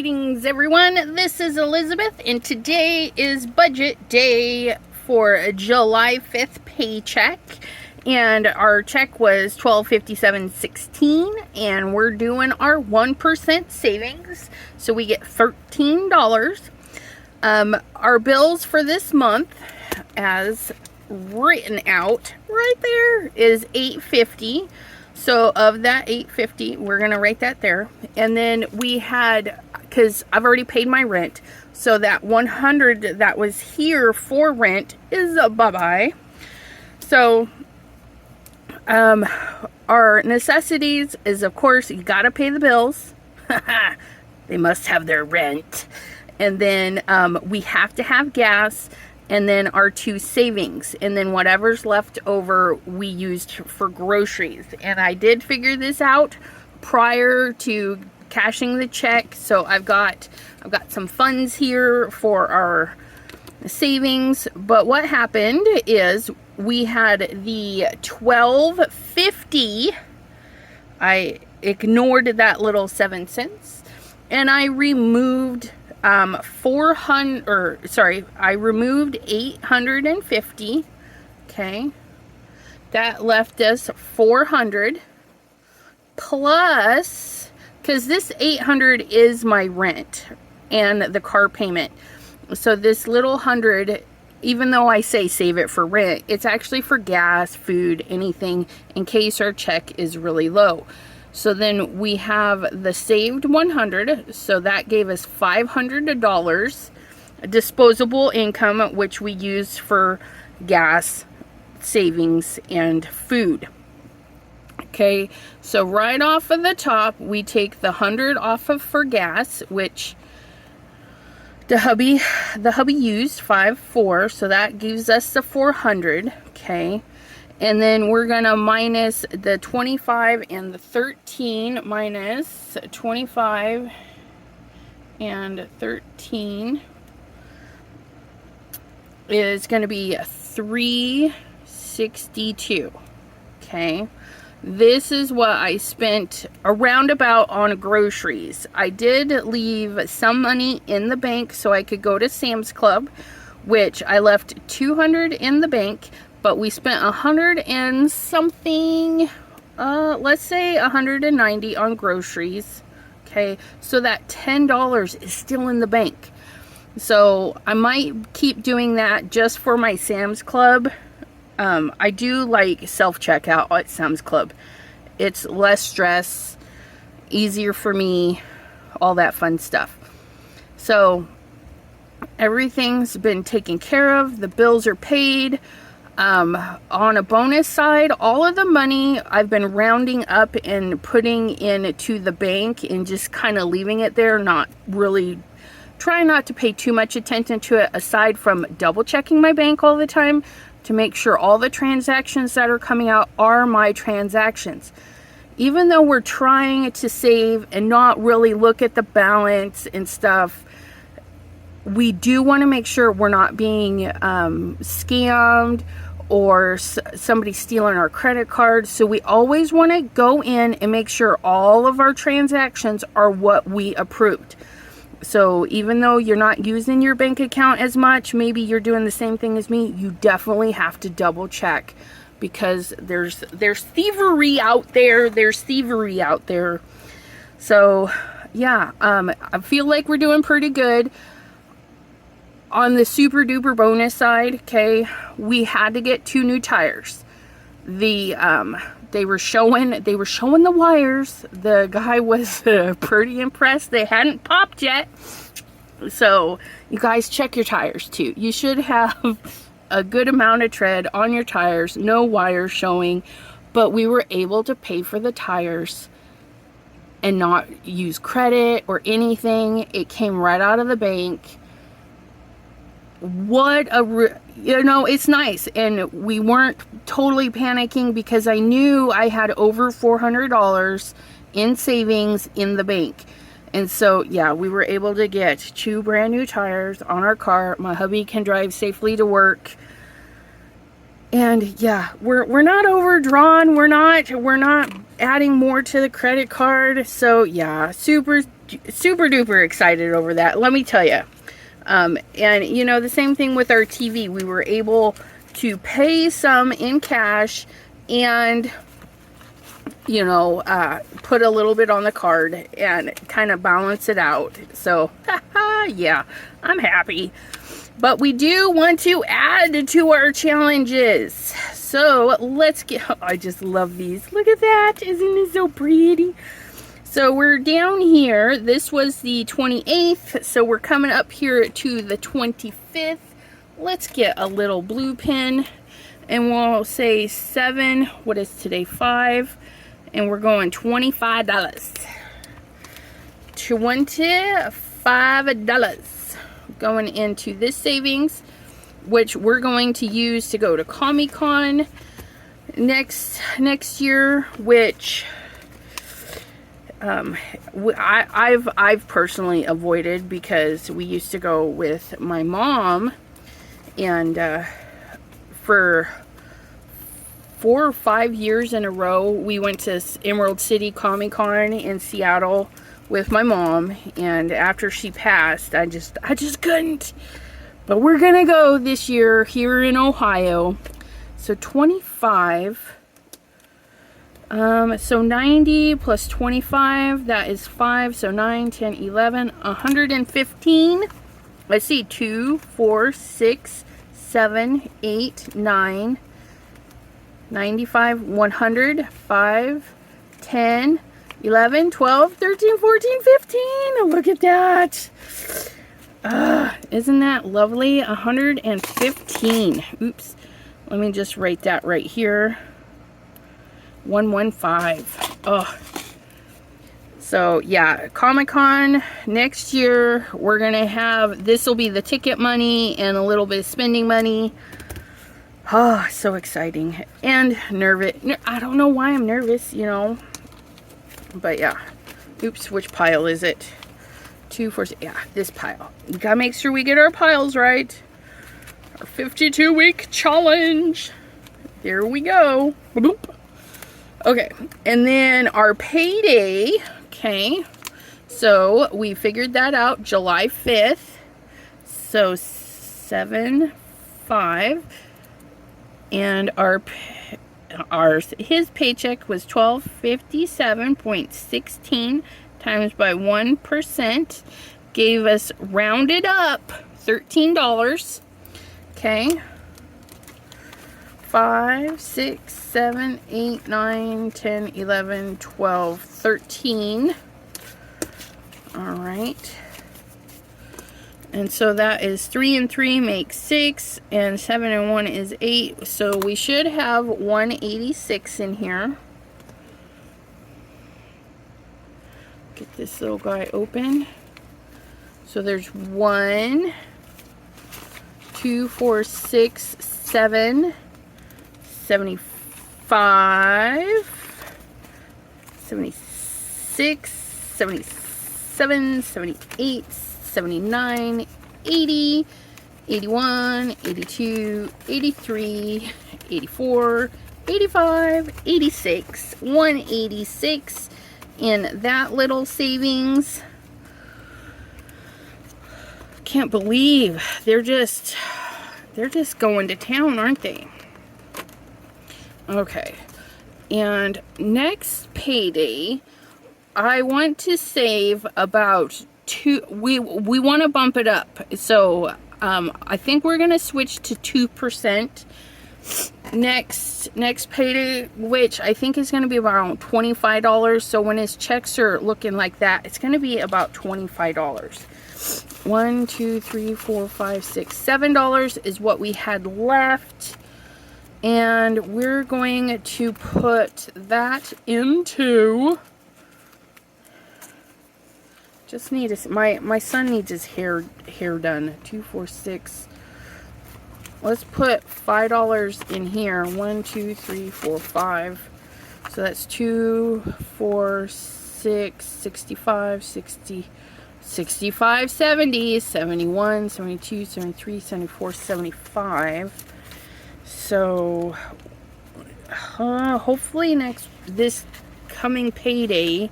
Greetings everyone, this is Elizabeth and today is budget day for July 5th paycheck, and our check was $12.57.16 and we're doing our 1% savings, so we get $13. Our bills for this month, as written out right there, is $8.50. So of that $8.50, we're going to write that there. And then we had, because I've already paid my rent, so that $100 that was here for rent is a bye-bye. So our necessities is, of course, you got to pay the bills. They must have their rent. And then we have to have gas. And then our two savings, and then whatever's left over we used for groceries. And I did figure this out prior to cashing the check, so I've got some funds here for our savings. But what happened is we had the $12.50. I ignored that little 7 cents, and I removed I removed $850. Okay, that left us $400 plus, because this $800 is my rent and the car payment. So this little $100, even though I say save it for rent, it's actually for gas, food, anything in case our check is really low. So then we have the saved $100, so that gave us $500 disposable income, which we used for gas, savings, and food. Okay, so right off of the top, we take the $100 off of for gas, which the hubby used $5.4, so that gives us the $400. Okay. And then we're going to minus the 25 and the 13, minus 25 and 13 is going to be 362. Okay. This is what I spent around about on groceries. I did leave some money in the bank so I could go to Sam's Club, which I left $200 in the bank. But we spent $100 and something, let's say $190 on groceries. Okay, so that $10 is still in the bank. So I might keep doing that just for my Sam's Club. I do like self-checkout at Sam's Club. It's less stress, easier for me, all that fun stuff. So everything's been taken care of. The bills are paid. On a bonus side, all of the money I've been rounding up and putting into the bank and just kind of leaving it there, not really trying not to pay too much attention to it, aside from double checking my bank all the time to make sure all the transactions that are coming out are my transactions. Even though we're trying to save and not really look at the balance and stuff, we do want to make sure we're not being scammed or somebody stealing our credit card. So we always want to go in and make sure all of our transactions are what we approved. So even though you're not using your bank account as much, maybe you're doing the same thing as me, you definitely have to double check, because there's thievery out there. So yeah, I feel like we're doing pretty good. On the super duper bonus side, okay, we had to get 2 new tires. They were showing the wires. The guy was pretty impressed. They hadn't popped yet. So you guys check your tires too. You should have a good amount of tread on your tires, no wires showing. But we were able to pay for the tires and not use credit or anything. It came right out of the bank. It's nice. And we weren't totally panicking because I knew I had over $400 in savings in the bank. And so yeah, we were able to get 2 brand new tires on our car. My hubby can drive safely to work. And yeah, we're not overdrawn. We're not adding more to the credit card. So yeah, super super duper excited over that, let me tell you. And you know, the same thing with our TV. We were able to pay some in cash and, you know, put a little bit on the card and kind of balance it out. So yeah, I'm happy. But we do want to add to our challenges. So let's get, I just love these. Look at that. Isn't it so pretty? So we're down here. This was the 28th. So we're coming up here to the 25th. Let's get a little blue pen. And we'll say 7. What is today? 5. And we're going $25. $25 going into this savings, which we're going to use to go to Comic-Con next year, which I've personally avoided because we used to go with my mom, and for 4 or 5 years in a row we went to Emerald City Comic-Con in Seattle with my mom, and after she passed, I just couldn't. But we're gonna go this year here in Ohio. So 25. So 90 plus 25, that is 5. So 9, 10, 11, 115. Let's see, 2, 4, 6, 7, 8, 9, 95, 100, 5, 10, 11, 12, 13, 14, 15. Look at that. Isn't that lovely? 115. Oops. Let me just write that right here. 115. Oh. So yeah, Comic-Con next year, we're gonna have, this will be the ticket money and a little bit of spending money. Oh, so exciting. And nervous. I don't know why I'm nervous, you know. But yeah. Oops, which pile is it? 2, 4, 6. Yeah, this pile. We gotta make sure we get our piles right. Our 52-week challenge. There we go. Boop. Okay, and then our payday. Okay, so we figured that out. July 5th. So 7, 5. And his paycheck was $1257.16 times by 1%, gave us, rounded up, $13. Okay, 5, 6, 7, 8, 9, 10, 11, 12, 13. All right. And so that is 3 and 3 makes 6, and 7 and 1 is 8. So we should have 186 in here. Get this little guy open. So there's 1, 2, 4, 6, 7, 75, 76, 77, 78, 79, 80, 81, 82, 83, 84, 85, 86, 186 in that little savings. Can't believe they're just going to town, aren't they? Okay. And next payday, I want to save about we want to bump it up. So I think we're going to switch to 2% next payday, which I think is going to be around $25. So when his checks are looking like that, it's going to be about $25. 1, 2, 3, 4, 5, 6, $7 is what we had left. And we're going to put that into, just need a, my son needs his hair done. 2, 4, 6. Let's put $5 in here. 1, 2, 3, 4, 5. So that's 2, 4, 6, 65, 60, 65, 70, 71, 72, 73, 74, 75. So hopefully this coming payday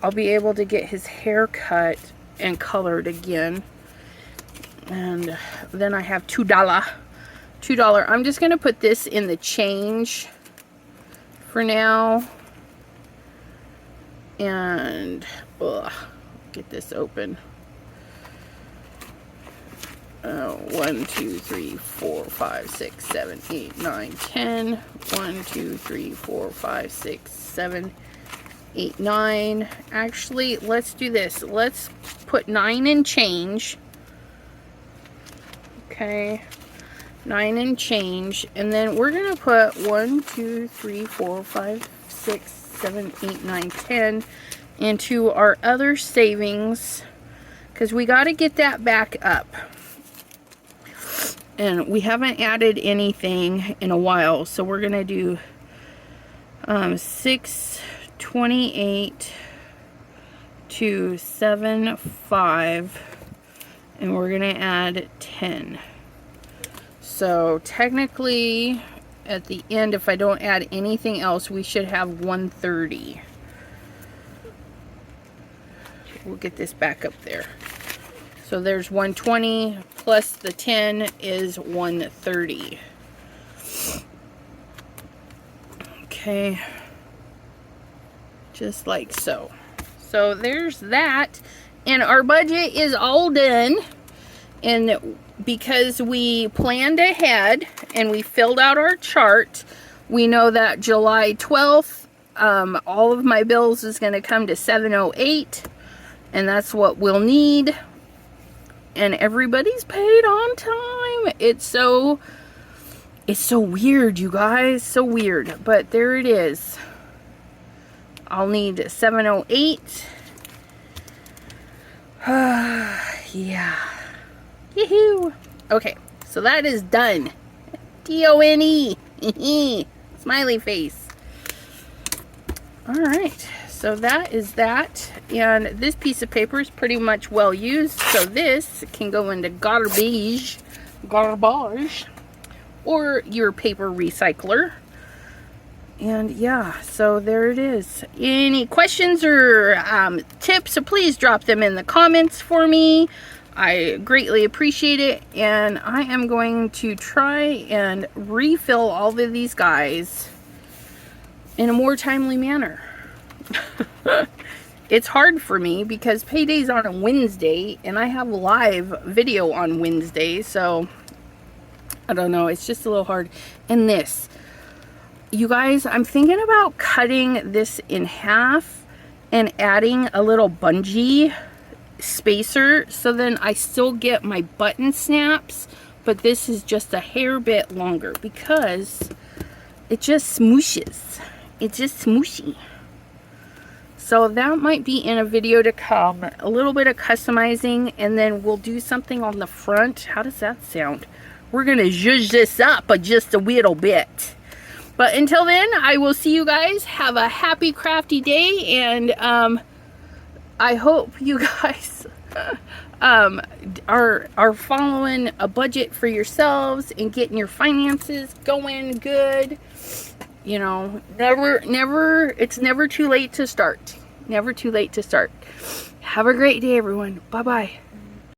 I'll be able to get his hair cut and colored again. And then I have $2. I'm just going to put this in the change for now. And get this open. 1, 2, 3, 4, 5, 6, 7, 8, 9, 10. 1, 2, 3, 4, 5, 6, 7, 8, 9. Actually, let's do this. Let's put 9 and change. Okay. 9 and change. And then we're going to put 1, 2, 3, 4, 5, 6, 7, 8, 9, 10 into our other savings. Because we got to get that back up. And we haven't added anything in a while, so we're gonna do 628 to 75, and we're gonna add 10. So technically, at the end, if I don't add anything else, we should have 130. We'll get this back up there. So there's 120 plus the 10 is 130. Okay. Just like so. So there's that. And our budget is all done. And because we planned ahead and we filled out our chart, we know that July 12th, all of my bills is going to come to $708. And that's what we'll need. And everybody's paid on time. It's so weird, you guys. So weird. But there it is. I'll need 708. Yeah. Yahoo! Okay, so that is done. D-O-N-E. Smiley face. Alright, so that is that. And this piece of paper is pretty much well used, so this can go into garbage, or your paper recycler. And yeah, so there it is. Any questions or tips, so please drop them in the comments for me. I greatly appreciate it. And I am going to try and refill all of these guys in a more timely manner. It's hard for me because payday's on a Wednesday and I have live video on Wednesday, so I don't know, it's just a little hard. And this, you guys, I'm thinking about cutting this in half and adding a little bungee spacer, so then I still get my button snaps, but this is just a hair bit longer because it just smooshes. It's just smooshy. So that might be in a video to come. A little bit of customizing, and then we'll do something on the front. How does that sound? We're going to zhuzh this up just a little bit. But until then, I will see you guys. Have a happy crafty day, and I hope you guys are following a budget for yourselves and getting your finances going good. You know, it's never too late to start. Never too late to start. Have a great day, everyone. Bye-bye.